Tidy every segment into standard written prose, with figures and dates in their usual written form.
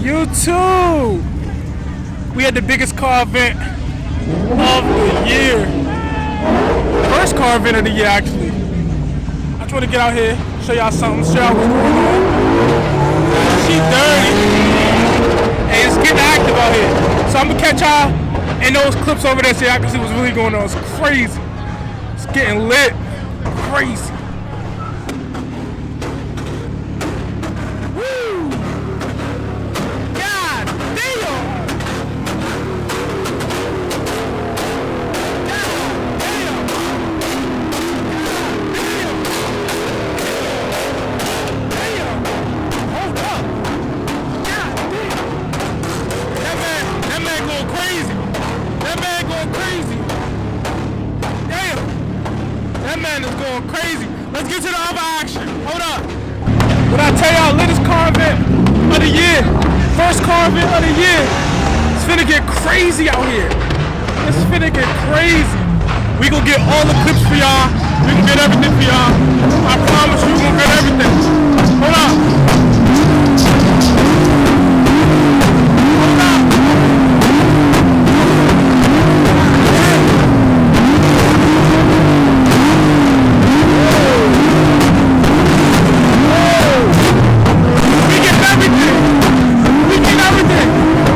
You too. We had the biggest car event of the year. First car event of the year, actually. I just want to get out here, show y'all something, show y'all what's going on. She dirty. Hey, it's getting active out here. So I'm gonna catch y'all in those clips over there so y'all can see what's really going on. It's crazy. It's getting lit. Crazy. Crazy. Let's get to the other action. Hold up. When I tell y'all, latest car event of the year, first car event of the year, it's finna get crazy out here. It's finna get crazy. We gonna get all the clips for y'all. We gonna get everything for y'all. I promise you, we gonna get everything. Hold up. Hold up.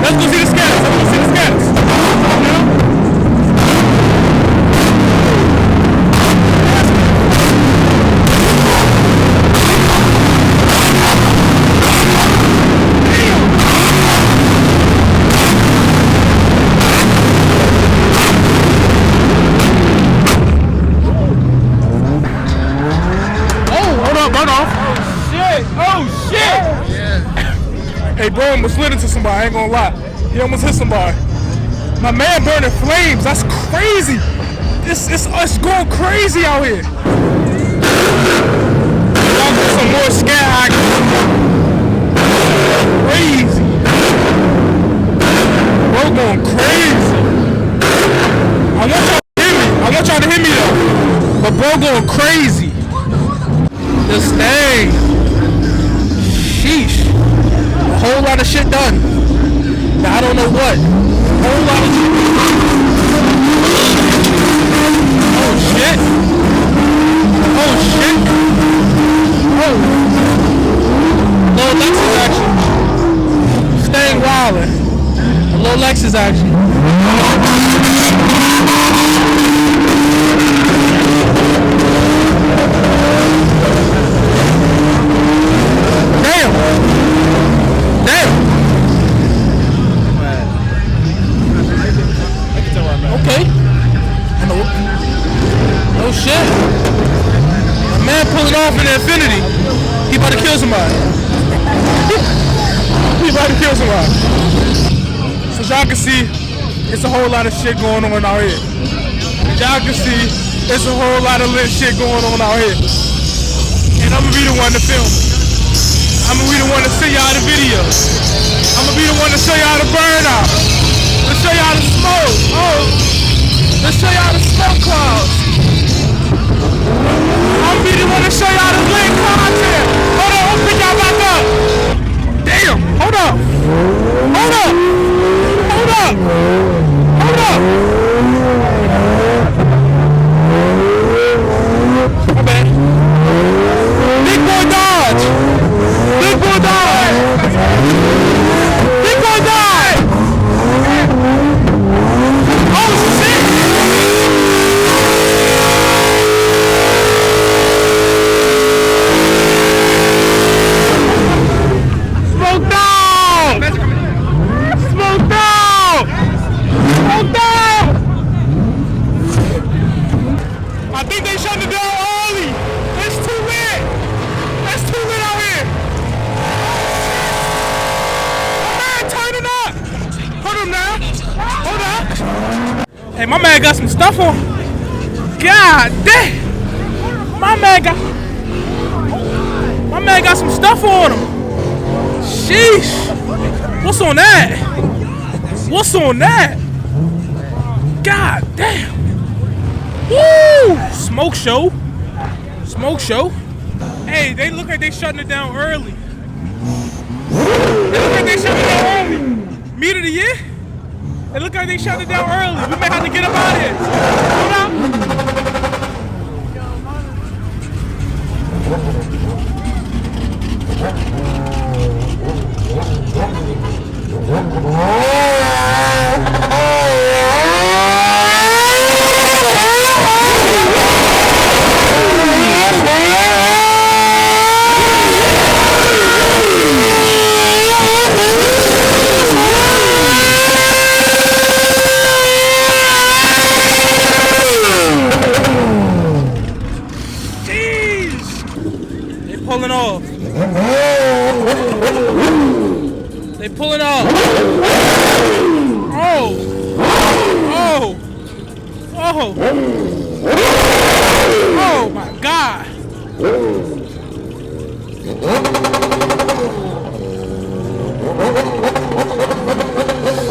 Let's go see the scanners. Let's go see the scanners. Oh, hold up, run off. Oh shit. Hey, bro, almost slid into somebody. I ain't gonna lie. He almost hit somebody. My man burning flames. That's crazy. It's going crazy out here. Y'all get some more scat action. Crazy. Bro going crazy. I want y'all to hear me though. But bro going crazy. This thing. Sheesh. A whole lot of shit done. Now, I don't know what. A whole lot of shit. Oh shit. Oh shit. Oh. Low Lexus action. Staying wildin'. A low Lexus action. Damn. Okay. Oh shit. A man pulling off in the Infinity. He about to kill somebody. He about to kill somebody. So y'all can see, it's a whole lot of shit going on out here. Y'all can see, it's a whole lot of lit shit going on out here. And I'm gonna be the one to film. I'm gonna be the one to show y'all the video. I'm gonna be the one to show y'all the burnout. Let's show y'all the smoke. Oh, let's show y'all the smoke clouds. I'm be the one to show y'all the lit content. Hold on, I'll pick y'all back up. Damn, hold up. Hold up. Hold up. Hold up. My bad. Big boy dodge. Big boy dodge. Big boy dodge. Oh shit! Smoked out! Smoked out! Smoked out! I think they shut it down early. It's too lit. It's too lit out here. Man, turn it up. Hold him now. Hold up. Hey, my man got some stuff on. God damn. My man got some stuff on him. Sheesh. What's on that? What's on that? God damn. Woo! Smoke show. Smoke show. Hey, they look like they shutting it down early. They look like they shutting it down like they shut it down early. We may have to get them out of here. Hold up. Pulling off. They pulling off. Oh. Oh. Oh. Oh my God.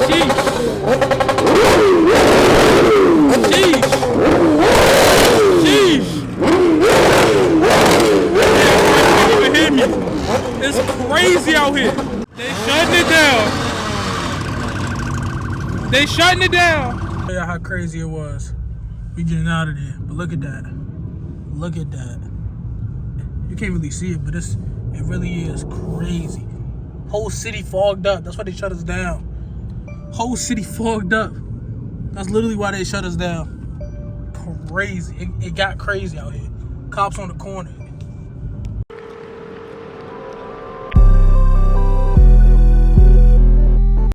Jeez. Jeez. Jeez. It's crazy out here. They shutting it down. They shutting it down. Show you how crazy it was. We getting out of there. But look at that. Look at that. You can't really see it, but it really is crazy. Whole city fogged up. That's why they shut us down. Whole city fogged up. That's literally why they shut us down. Crazy. It got crazy out here. Cops on the corner.